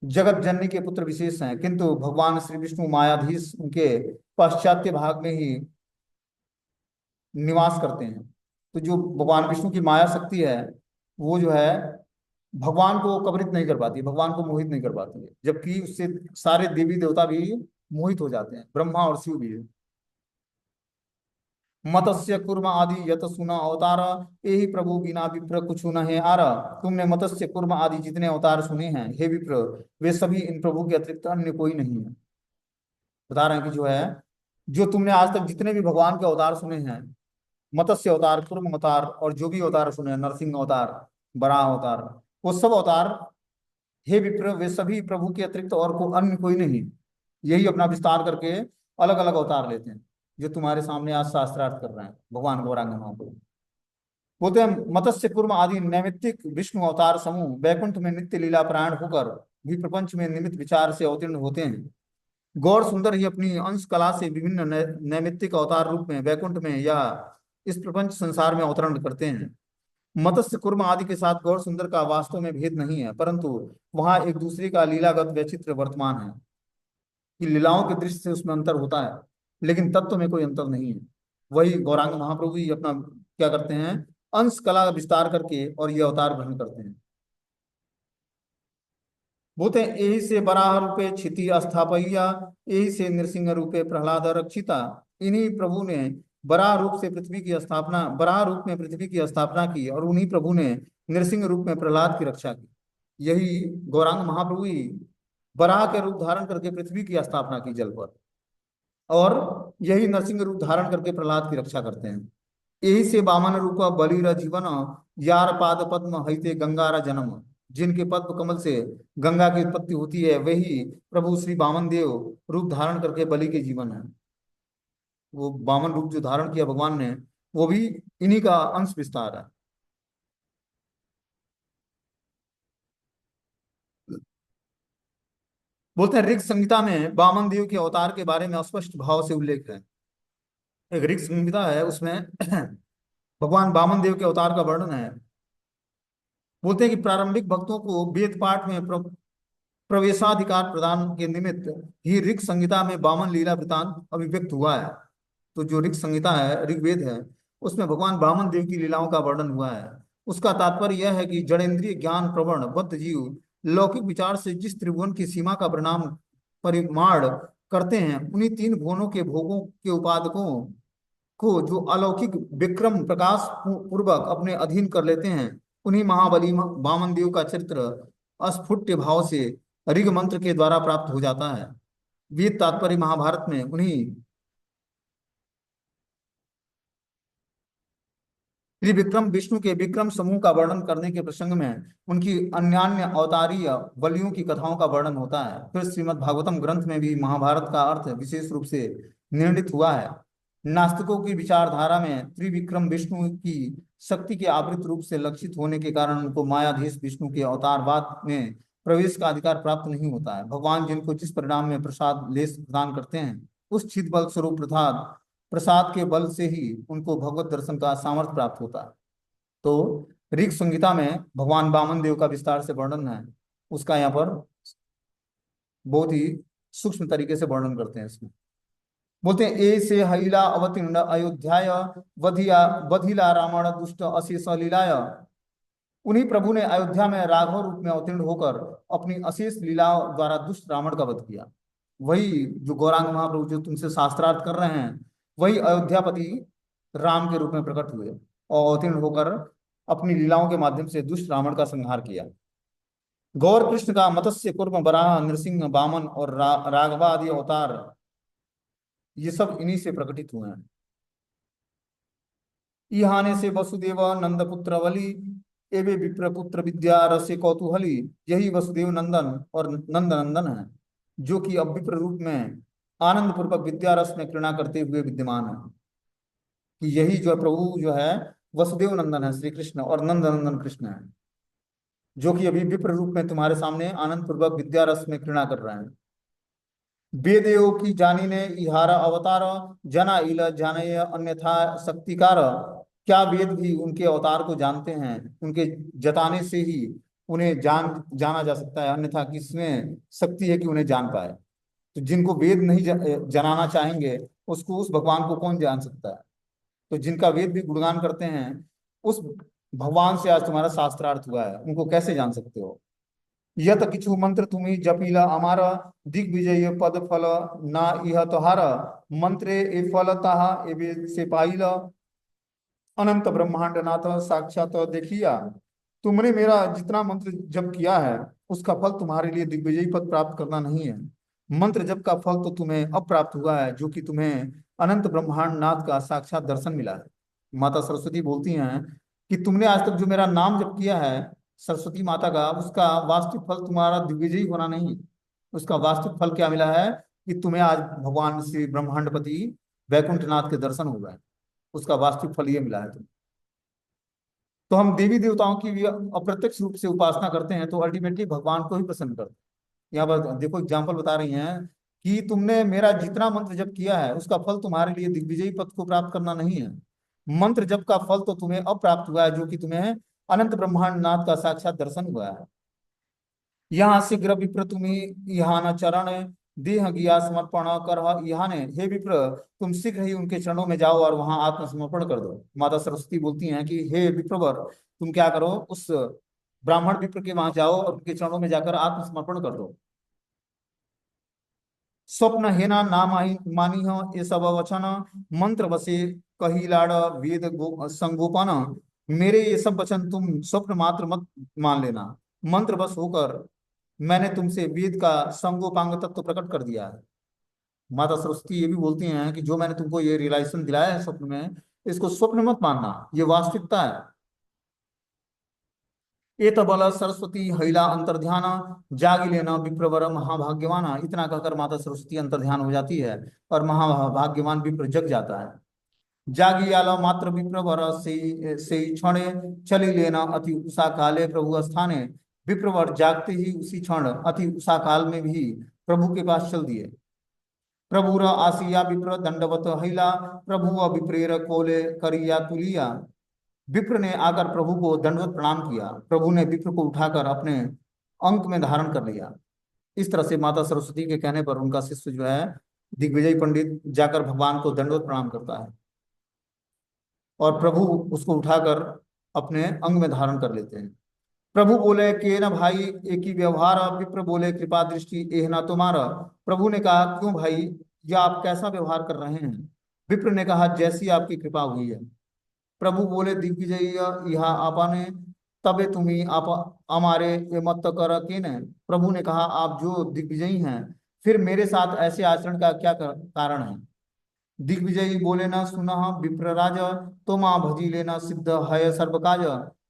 जगत जननी के पुत्र विशेष हैं, किंतु भगवान श्री विष्णु मायाधीश उनके पाश्चात्य भाग में ही निवास करते हैं। तो जो भगवान विष्णु की माया शक्ति है, वो जो है भगवान को कवरित नहीं कर पाती, भगवान को मोहित नहीं कर पाती है, जबकि उससे सारे देवी देवता भी मोहित हो जाते हैं, ब्रह्मा और शिव भी। मत्स्य कुर्म आदि यत सुना अवतार यही प्रभु बिना विप्र कुछ न है आरा। तुमने मत्स्य कुर्म आदि जितने अवतार सुने हैं हे विप्र, वे सभी इन प्रभु के अतिरिक्त अन्य कोई नहीं है। बता रहे हैं कि जो है जो तुमने आज तक जितने भी भगवान के अवतार सुने हैं, मत्स्य अवतार, कुर्म अवतार और जो भी अवतार सुने हैं, नरसिंह अवतार, बराह अवतार, वो सब अवतार हे विप्र वे सभी प्रभु के अतिरिक्त और को अन्य कोई नहीं, यही अपना विस्तार करके अलग अलग अवतार लेते हैं, जो तुम्हारे सामने आज शास्त्रार्थ कर रहे हैं भगवान गौरांग महाप्रभु। बोलते हैं मत्स्य कुर्म आदि नैमित्तिक विष्णु अवतार समूह वैकुंठ में नित्य लीला प्राण होकर भी प्रपंच में निमित्त विचार से अवतीर्ण होते हैं। गौर सुंदर ही अपनी अंश कला से विभिन्न नैमित्तिक अवतार रूप में वैकुंठ में या इस प्रपंच संसार में अवतरण करते हैं। मत्स्य कुर्म आदि के साथ गौर सुंदर का वास्तव में भेद नहीं है, परंतु वहां एक दूसरे का लीलागत वैचित्र वर्तमान है कि लीलाओं के दृष्टि से उसमें अंतर होता है, लेकिन तत्व में कोई अंतर नहीं है। वही गौरांग महाप्रभु ही अपना क्या करते हैं, अंश कला का विस्तार करके और ये अवतार ग्रहण करते हैं। बोलते यही से वराह रूपे क्षिति अस्थापय्या, यही से नृसिंह रूपे प्रहलाद रक्षिता, इन्हीं प्रभु ने बराह रूप में पृथ्वी की स्थापना की, और उन्हीं प्रभु ने नृसिंह रूप में प्रहलाद की रक्षा की। यही गौरांग महाप्रभु ही बराह के रूप धारण करके पृथ्वी की स्थापना की जल पर, और यही नरसिंह रूप धारण करके प्रहलाद की रक्षा करते हैं। यही से वामन रूप बलिर जीवन, यार पाद पद्म हईते गंगारा जन्म। जिनके पद्म कमल से गंगा की उत्पत्ति होती है, वही प्रभु श्री वामन देव रूप धारण करके बलि के जीवन है। वो वामन रूप जो धारण किया भगवान ने, वो भी इन्हीं का अंश विस्तार है। बोलते हैं ऋग संहिता में वामन देव के अवतार के बारे में स्पष्ट भाव से उल्लेख है। एक ऋग संहिता है, उसमें भगवान वामन देव के अवतार का वर्णन है। बोलते हैं कि प्रारंभिक भक्तों को वेद पाठ में प्रवेशाधिकार प्रदान के निमित्त ही ऋग संहिता में वामन लीला वृतांत अभिव्यक्त हुआ है। तो जो ऋग संहिता है, ऋग्वेद है, उसमें भगवान वामन देव की लीलाओं का वर्णन हुआ है। उसका तात्पर्य यह है कि जड़ेंद्रिय ज्ञान प्रवण बद्ध जीव लौकिक विचार से जिस त्रिभुवन की सीमा का परिमाण करते हैं, उन्हीं तीन भुवनों के भोगों के उपादकों को जो अलौकिक विक्रम प्रकाश पूर्वक अपने अधीन कर लेते हैं, उन्हीं महाबली वामन देव का चरित्र अस्फुट भाव से ऋग मंत्र के द्वारा प्राप्त हो जाता है। वेद तात्पर्य महाभारत में उन्हीं त्रिविक्रम विष्णु के विक्रम समूह का वर्णन करने के प्रसंग में उनकी अन्यान्य अवतारीय बलियों की कथाओं का वर्णन होता है। फिर श्रीमद् भागवतम ग्रंथ में भी महाभारत का अर्थ विशेष रूप से निर्णित हुआ है। नास्तिकों की विचारधारा में त्रिविक्रम विष्णु की शक्ति के आवृत रूप से लक्षित होने के कारण उनको मायाधीश विष्णु के अवतारवाद में प्रवेश का अधिकार प्राप्त नहीं होता है। भगवान जिनको जिस परिणाम में प्रसाद लेस प्रदान करते हैं, उस चित बल स्वरूप प्रसाद प्रसाद के बल से ही उनको भगवत दर्शन का सामर्थ्य प्राप्त होता है। तो ऋग संहिता में भगवान वामन देव का विस्तार से वर्णन है, उसका यहाँ पर बहुत ही सूक्ष्म तरीके से वर्णन करते हैं इसमें। बोलते हैं ए से हईला अवतीर्ण अयोध्याय वधिया वधिला रावण दुष्ट अशेष लीलाय। उन्हीं प्रभु ने अयोध्या में राघव रूप में अवतीर्ण होकर अपनी अशेष लीलाओं द्वारा दुष्ट रावण का वध किया। वही जो गौरांग महाप्रभु जो तुमसे शास्त्रार्थ कर रहे हैं, वही अयोध्यापति राम के रूप में प्रकट हुए और अवतीर्ण होकर अपनी लीलाओं के माध्यम से दुष्ट रावण का संहार किया। गौर कृष्ण का मत्स्य कुर्म बराह नृसिंह वामन और राघवादि अवतार, ये सब इन्हीं से प्रकटित हुए हैं। इहाने से वसुदेव नंद पुत्र बलि एवे विप्र पुत्र विद्या रसे कौतूहली। यही वसुदेव नंदन और नंद नंदन है, जो कि अब विप्र रूप में आनंद पूर्वक विद्या रस में क्रीड़ा करते हुए विद्यमान है। कि यही जो प्रभु जो है वसुदेव नंदन है श्री कृष्ण, और नंद नंदन कृष्ण है, जो कि अभी विप्र रूप में तुम्हारे सामने आनंद पूर्वक विद्या रस में क्रीड़ा कर रहे हैं। वेदेव की जानी ने इहारा अवतार जना इल जाने अन्यथा शक्तिकार। क्या वेद भी उनके अवतार को जानते हैं? उनके जताने से ही उन्हें जाना जा सकता है, अन्यथा किसमें शक्ति है कि उन्हें जान पाए? तो जिनको वेद नहीं जनाना चाहेंगे, उसको उस भगवान को कौन जान सकता है? तो जिनका वेद भी गुणगान करते हैं, उस भगवान से आज तुम्हारा शास्त्रार्थ हुआ है, उनको कैसे जान सकते हो? यत किछु मंत्र तुम्ही जपीला अमारा दिग्विजय पद फल ना इह तोहार। मंत्रे ए फल ताहा एवे से पाइला अनंत ब्रह्मांड नाथ साक्षात देखिया। तुमने मेरा जितना मंत्र जप किया है, उसका फल तुम्हारे लिए दिग्विजयी पद प्राप्त करना नहीं है। मंत्र जप का फल तो तुम्हें अब प्राप्त हुआ है, जो कि तुम्हें अनंत ब्रह्मांड नाथ का साक्षात दर्शन मिला है। माता सरस्वती बोलती हैं कि तुमने आज तक जो मेरा नाम जप किया है सरस्वती माता का, उसका वास्तविक फल तुम्हारा दिग्विजयी होना नहीं। उसका वास्तविक फल क्या मिला है कि तुम्हें आज भगवान श्री ब्रह्मांडपति वैकुंठनाथ के दर्शन हो गए। उसका वास्तविक फल ये मिला है तुम्हें। तो हम देवी देवताओं की भी अप्रत्यक्ष रूप से उपासना करते हैं, तो अल्टीमेटली भगवान को ही प्रसन्न करते हैं। यहाँ पर देखो एग्जाम्पल बता रही हैं कि तुमने मेरा जितना मंत्र जप किया है, उसका फल तुम्हारे लिए दिग्विजयी पद को प्राप्त करना नहीं है। मंत्र जप का फल तो तुम्हें अब प्राप्त हुआ है, जो कि तुम्हें अनंत ब्रह्मांड नाथ का साक्षात दर्शन हुआ है। यहाँ शीघ्र विप्र तुम्ही यहाँ चरण देह गिया समर्पण कर यहाँ। हे विप्र, तुम शीघ्र ही उनके चरणों में जाओ और वहां आत्मसमर्पण कर दो। माता सरस्वती बोलती हैं कि हे विप्रवर, तुम क्या करो, उस ब्राह्मण विप्र के वहां जाओ और उनके चरणों में जाकर आत्मसमर्पण कर दो। स्वप्न हेना ना मानी हो ये सब वचन, मंत्र बसे कही लाड़ वेद संगोपन। मेरे ये सब वचन तुम स्वप्न मात्र मत मान लेना। मंत्र बस होकर मैंने तुमसे वेद का संगोपांग तत्व प्रकट कर दिया है। माता सरस्वती ये भी बोलती हैं कि जो मैंने तुमको ये रियलाइजेशन दिलाया है स्वप्न में, इसको स्वप्न मत मानना, ये वास्तविकता है। ये तो बल सरस्वती हैला अंतर्ध्यान, जागी लेना विप्रवर महाभाग्यवान। इतना कहकर माता सरस्वती अंतर्ध्यान हो जाती है और महाभाग्यवान विप्र जग जाता है। जागी आलो मात्र विप्रवर से क्षणे, चली लेना अति उषा काले प्रभु स्थाने। विप्रवर जागते ही उसी क्षण अति उषा काल में भी प्रभु के पास चल दिए। प्रभुर आसिया विप्र दंडवत हैला, प्रभु विप्रेर कोले करिया तुलिया। विप्र ने आकर प्रभु को दंडवत प्रणाम किया। प्रभु ने विप्र को उठाकर अपने अंक में धारण कर लिया। इस तरह से माता सरस्वती के कहने पर उनका शिष्य जो है दिग्विजय पंडित जाकर भगवान को दंडवत प्रणाम करता है और प्रभु उसको उठाकर अपने अंग में धारण कर लेते हैं। प्रभु बोले कि न भाई एक ही व्यवहार। विप्र बोले कृपा दृष्टि एह ना तुम्हारा। प्रभु ने कहा क्यों भाई, यह आप कैसा व्यवहार कर रहे हैं। विप्र ने कहा जैसी आपकी कृपा हुई है। प्रभु बोले दिग्विजय यह आपने, तबे तुम्ही आप हमारे ये मत कर के न। प्रभु ने कहा आप जो दिग्विजयी हैं, फिर मेरे साथ ऐसे आचरण का क्या कारण है। दिग्विजयी बोले न सुना विप्रराज, तो माँ भजी लेना सिद्ध है सर्व काज।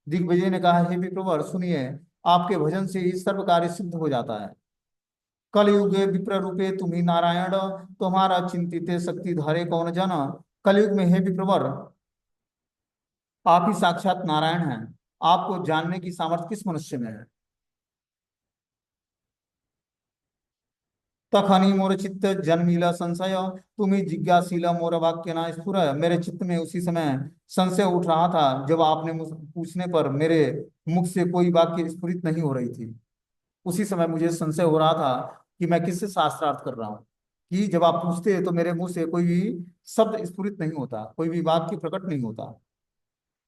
दिग्विजय ने कहा हे विप्रवर सुनिए, आपके भजन से ही सर्व कार्य सिद्ध हो जाता है। कलयुगे विप्र रूपे तुम्ही नारायण, तुम्हारा चिंतित शक्ति धारे कौन जन। कलयुग में हे विप्रवर आप ही साक्षात नारायण हैं। आपको जानने की सामर्थ्य किस मनुष्य में है। तखनी मोर चित्त जन्मीला संशय, तुम्हें जिज्ञासीला मोर वाक्य ना स्फुर। मेरे चित्त में उसी समय संशय उठ रहा था जब आपने मुझ पूछने पर मेरे मुख से कोई वाक्य स्फुरित नहीं हो रही थी। उसी समय मुझे संशय हो रहा था कि मैं किससे शास्त्रार्थ कर रहा हूँ, कि जब आप पूछते तो मेरे मुंह से कोई भी शब्द स्फुरित नहीं होता, कोई भी वाक्य प्रकट नहीं होता।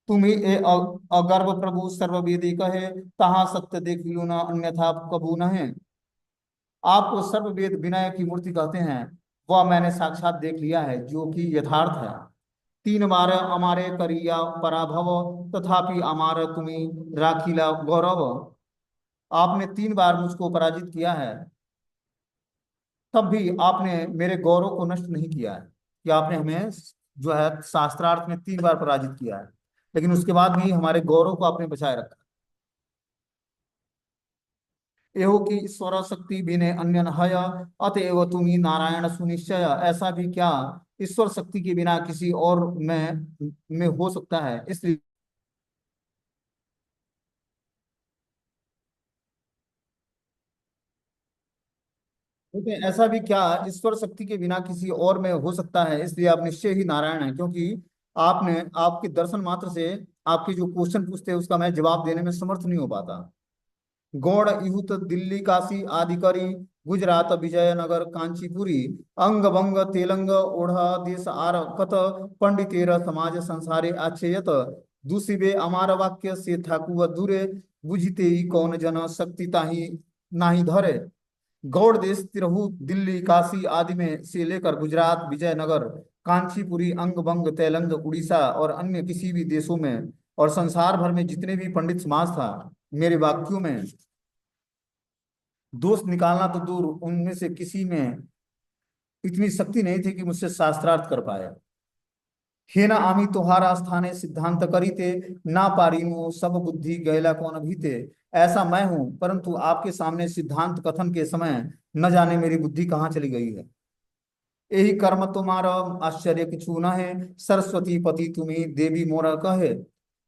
तुम्ही ए अगर्भ प्रभु सर्ववेदी कहे, तहाँ सत्य देख लो ना अन्यथा कबू न है। आपको सर्ववेद विनय की मूर्ति कहते हैं, वह मैंने साक्षात देख लिया है जो कि यथार्थ है। तीन बार हमारे करिया पराभव, तथापि अमार तुम्ही राखीला गौरव। आपने तीन बार मुझको पराजित किया है, तब भी आपने मेरे गौरव को नष्ट नहीं किया है। कि आपने हमें जो है शास्त्रार्थ में तीन बार पराजित किया है, लेकिन उसके बाद भी हमारे गौरव को आपने बचाए रखा। एहो की ईश्वर शक्ति बिने अन्य न हय, अतएव तुम्ही नारायण सुनिश्चय। ऐसा भी क्या ईश्वर शक्ति के बिना किसी और में हो सकता है, इसलिए क्योंकि ऐसा भी क्या ईश्वर शक्ति के बिना किसी और में हो सकता है, इसलिए आप निश्चय ही नारायण हैं। क्योंकि आपने आपके दर्शन मात्र से आपके जो क्वेश्चन पूछते हैं उसका मैं जवाब देने में समर्थ नहीं हो पाता। गौड़ इहुत दिल्ली काशी आदि करी, गुजरात विजयनगर कांचीपुरी। अंग भंग तेलंग ओढ़ा देश आर कत, पंडितेर समाज संसारे आच्छेयत। दूसरे अमार वाक्य से ठाकुर दूरे, बुझते ही कौन जन शक्ति ताही नाही धरे। गौड़ देश तिरहु दिल्ली काशी आदि में से लेकर गुजरात विजयनगर कांचीपुरी अंग भंग तेलंग उड़ीसा और अन्य किसी भी देशों में और संसार भर में जितने भी पंडित समाज था, मेरे वाक्यों में दोष निकालना तो दूर, उनमें से किसी में इतनी शक्ति नहीं थी कि मुझसे शास्त्रार्थ कर पाए। हे ना आमी तोहारा स्थाने सिद्धांत करीते, ना पारीनु सब बुद्धि गैला कौन भीते। ऐसा मैं हूं, परंतु आपके सामने सिद्धांत कथन के समय न जाने मेरी बुद्धि कहाँ चली गई है। यही कर्म तुम्हारा आश्चर्य किछु न है, सरस्वती पति तुम्ही देवी मोरा कहे।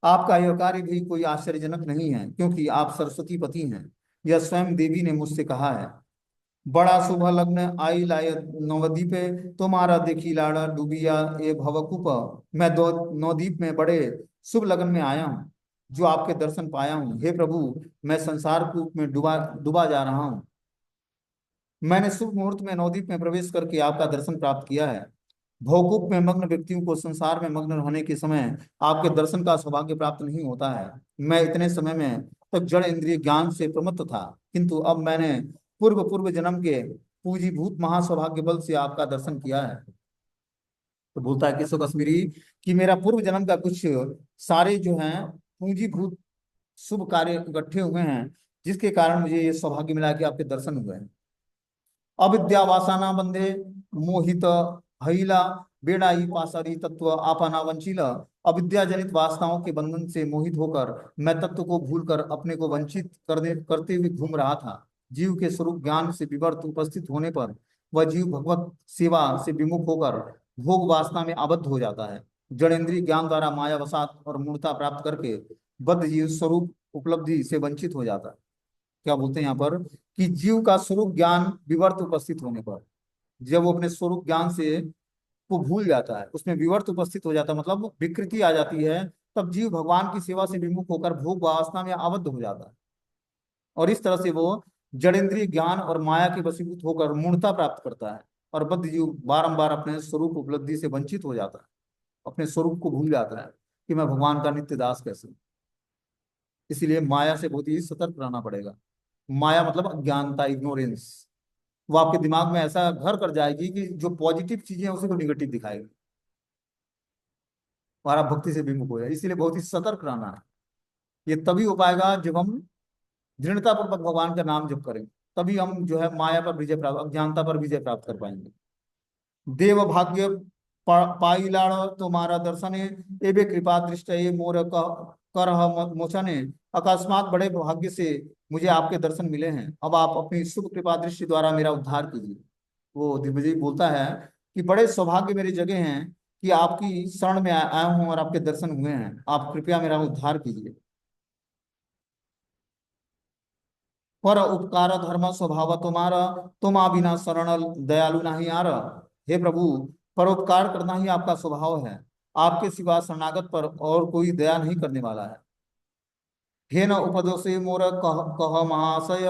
आपका यह कार्य भी कोई आश्चर्यजनक नहीं है, क्योंकि आप सरस्वती पति हैं, यह स्वयं देवी ने मुझसे कहा है। बड़ा शुभ लग्न आई लाय नवदीपे, तुम्हारा देखी लाड़ा डूबिया ए भवकूप। मैं दो नवदीप में बड़े शुभ लग्न में आया हूँ, जो आपके दर्शन पाया हूँ। हे प्रभु, मैं संसार कूप में डूबा डूबा जा रहा हूँ। मैंने शुभ मुहूर्त में नवदीप में प्रवेश करके आपका दर्शन प्राप्त किया है। भवकूप में मग्न व्यक्तियों को संसार में मग्न रहने के समय आपके दर्शन का सौभाग्य प्राप्त नहीं होता है। मैं इतने समय में तक जड़ इंद्रिय ज्ञान से प्रमत्त था, किंतु अब मैंने पूर्व पूर्व जन्म के पूंजीभूत महासौभाग्य बल से आपका दर्शन किया है। तो बोलता है केशव कश्मीरी कि मेरा पूर्व जन्म का कुछ सारे जो हैं पूंजीभूत शुभ कार्य इकट्ठे हुए हैं, जिसके कारण मुझे ये सौभाग्य मिला कि आपके दर्शन हुए हैं। अविद्यावासाना बंधे मोहित हईला बेड़ाई पासारी तत्व आपना वंचीला। अविद्या जनित वासनाओं के बंधन से मोहित होकर मैं तत्व को भूलकर अपने को वंचित करते हुए घूम रहा था। जीव के स्वरूप ज्ञान से विवर्त उपस्थित होने पर वह जीव भगवत सेवा से विमुख होकर भोग वासना में आबद्ध हो जाता है। जड़ेंद्रीय ज्ञान द्वारा माया वसात और मूर्ता प्राप्त करके बद्ध जीव स्वरूप उपलब्धि से वंचित हो जाता है। क्या बोलते हैं यहाँ पर कि जीव का स्वरूप ज्ञान विवर्त उपस्थित होने पर, जब वो अपने स्वरूप ज्ञान से को भूल जाता है, उसमें विवर्त उपस्थित हो जाता है, मतलब विकृति आ जाती है, तब जीव भगवान की सेवा से विमुख होकर भोग वासना में आबद्ध हो जाता है। और इस तरह से वो जड़ेंद्रीय ज्ञान और माया के वशीभूत होकर मूर्ता प्राप्त करता है, और बद्ध जीव बारंबार अपने स्वरूप उपलब्धि से वंचित हो जाता है, अपने स्वरूप को भूल जाता है कि मैं भगवान का नित्य दास कैसे हूं। इसीलिए माया से बहुत ही सतर्क रहना पड़ेगा। माया मतलब अज्ञानता, इग्नोरेंस। वो आपके दिमाग में ऐसा घर कर जाएगी कि जो पॉजिटिव चीजें हैं उसी को निगेटिव दिखाएगी, और आप भक्ति से विमुख हो जाए। इसीलिए बहुत ही सतर्क रहना है। ये तभी हो पाएगा जब हम दृढ़ता पूर्वक भगवान का नाम जप करें, तभी हम जो है माया पर विजय प्राप्त, अज्ञानता पर विजय प्राप्त कर पाएंगे। देव भाग्य पाइलाड़ तुम्हारा दर्शने एबे कृपा दृष्ट ये मोर कर मोचने। अकस्मात बड़े भाग्य से मुझे आपके दर्शन मिले हैं, अब आप अपनी शुभ कृपा दृष्टि द्वारा मेरा उद्धार कीजिए। वो दिग्विजय बोलता है कि बड़े सौभाग्य मेरी जगह हैं कि आपकी शरण में आया हूं और आपके दर्शन हुए हैं, आप कृपया मेरा उद्धार कीजिए। पर उपकार धर्म स्वभाव तुम्हारा, तुम आ बिना शरण दयालु नहीं आर। हे प्रभु, परोपकार करना ही आपका स्वभाव है, आपके सिवा शरणागत पर और कोई दया नहीं करने वाला है। हे न उपदोषे मोर कह कह महाशय,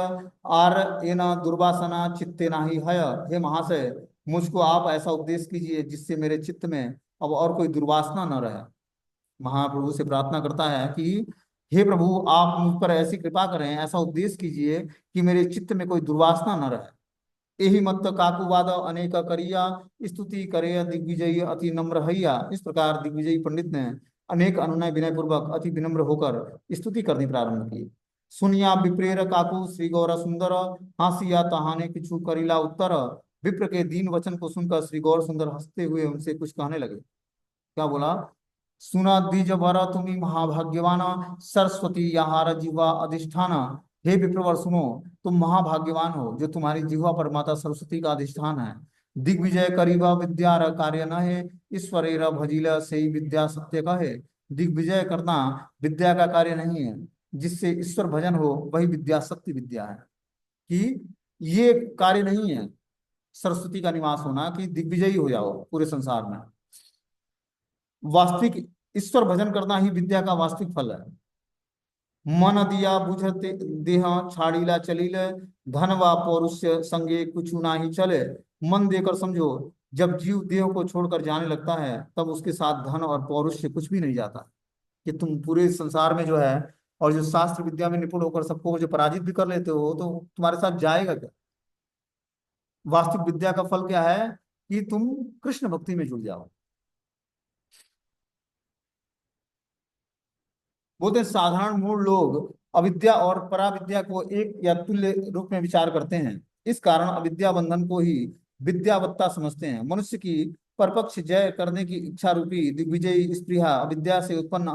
आर ये न दुर्वासना चित्ते नाही हय। हे महाशय, मुझको आप ऐसा उपदेश कीजिए जिससे मेरे चित्त में अब और कोई दुर्वासना न रहे। महाप्रभु से प्रार्थना करता है कि हे प्रभु, आप मुझ पर ऐसी कृपा करें, ऐसा उपदेश कीजिए कि मेरे चित्त में कोई दुर्वासना न रहे। यही मत काकुवाद अनेक करिया, स्तुति करे दिग्विजयी अति नम्र हैया। इस प्रकार दिग्विजयी पंडित ने अनेक अनुनय विनय पूर्वक अति विनम्र होकर स्तुति करनी प्रारंभ की। सुनिया विप्रेर काकू श्री गौर सुंदर, हासिया तहाने किछु करिला उत्तर। विप्र के दीन वचन को सुनकर श्री गौर सुंदर हंसते हुए उनसे कुछ कहने लगे। क्या बोला? सुना द्विज वर तुम्ही महाभाग्यवान, सरस्वती यहार जीवा अधिष्ठान। हे विप्रवर सुनो, तुम महाभाग्यवान हो जो तुम्हारी जीवा पर माता सरस्वती का अधिष्ठान है। दिग्विजय करीबा विद्या कार्य न है, ईश्वरेर भजिल से विद्या सत्य कहे। दिग्विजय करना विद्या का कार्य नहीं है, जिससे ईश्वर भजन हो वही विद्या सत्य विद्या है। कि ये कार्य नहीं है सरस्वती का निवास होना कि दिग्विजयी हो जाओ पूरे संसार में। वास्तविक ईश्वर भजन करना ही विद्या का वास्तविक फल है। मन दिया बुझते देह छाड़ीला चलीले, धन व पौरुष्य संगे कुछ ना ही चले। मन देकर समझो, जब जीव देह को छोड़कर जाने लगता है तब उसके साथ धन और पौरुष्य कुछ भी नहीं जाता। कि तुम पूरे संसार में जो है और जो शास्त्र विद्या में निपुण होकर सबको जो पराजित भी कर लेते हो, तो तुम्हारे साथ जाएगा क्या? वास्तविक विद्या का फल क्या है कि तुम कृष्ण भक्ति में जुड़ जाओ। बोलते हैं साधारण मूल लोग अविद्या और पराविद्या को एक या तुल्य रूप में विचार करते हैं। इस कारण अविद्या बंधन को ही विद्यावत्ता समझते हैं। मनुष्य की परपक्ष जय करने की इच्छा रूपी दिग्विजयी स्पृहा अविद्या से उत्पन्न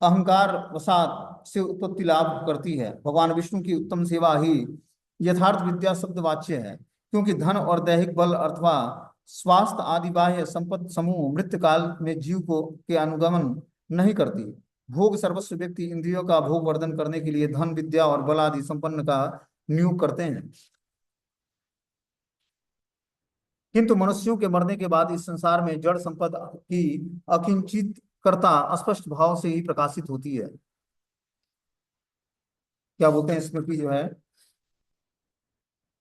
अहंकार वसात से उत्पत्ति लाभ करती है। भगवान विष्णु की उत्तम सेवा ही यथार्थ विद्या शब्द वाच्य है, क्योंकि धन और दैहिक बल अथवा स्वास्थ्य आदि बाह्य संपत्ति समूह मृत्यु काल में जीव को के अनुगमन नहीं करती। भोग सर्वस्व व्यक्ति इंद्रियों का भोग वर्धन करने के लिए धन विद्या और बल आदि संपन्न का नियोग करते हैं, किंतु मनुष्यों के मरने के बाद इस संसार में जड़ संपदा की अकिंचित कर्ता स्पष्ट भाव से ही प्रकाशित होती है। क्या बोलते हैं इसमें कि जो है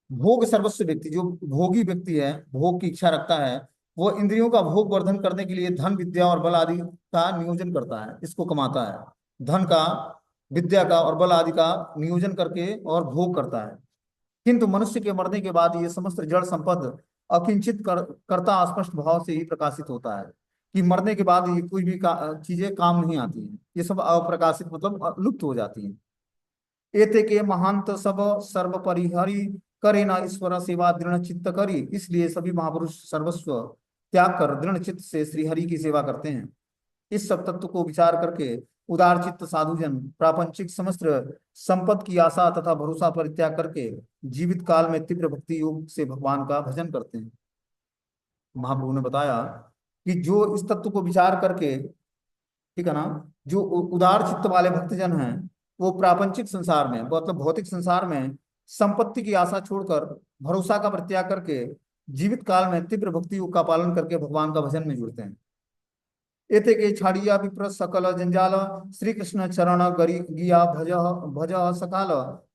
भोग सर्वस्व व्यक्ति, जो भोगी व्यक्ति है, भोग की इच्छा रखता है, वो इंद्रियों का भोग वर्धन करने के लिए धन विद्या और बल आदि का नियोजन करता है, इसको कमाता है। धन का, विद्या का और बल आदि का नियोजन करके और भोग करता है। किंतु मनुष्य के मरने के बाद ये समस्त जड़ संपद अकिंचित कर्ता स्पष्ट भाव से ही प्रकाशित होता है, कि मरने के बाद ये कोई भी चीजें काम नहीं आती हैं, ये सब अप्रकाशित मतलब लुप्त हो जाती हैं। एते के महांत सब सर्व परिहरि करे ना ईश्वर सेवा दृढ़ चित्त करी, इसलिए सभी महापुरुष सर्वस्व त्याग कर दृढ़ चित्त से श्रीहरि की सेवा करते हैं। इस सब तत्व को विचार करके उदार चित्त साधुजन प्रापंचिक समस्त संपद की आशा तथा भरोसा परित्याग करके जीवित काल में तीव्र भक्ति योग से भगवान का भजन करते हैं। महाप्रभु ने बताया कि जो इस तत्व को विचार करके, ठीक है ना, जो उदार चित्त वाले भक्तजन हैं, वो प्रापंचिक संसार में मतलब भौतिक संसार में संपत्ति की आशा छोड़कर भरोसा का परित्याग करके जीवित काल में तीव्र भक्ति योग का पालन करके भगवान का भजन में जुड़ते हैं। एते के छाड़िया विप्र सकल जंजाल, श्री कृष्ण चरण गरी गिया भज भज सकाल,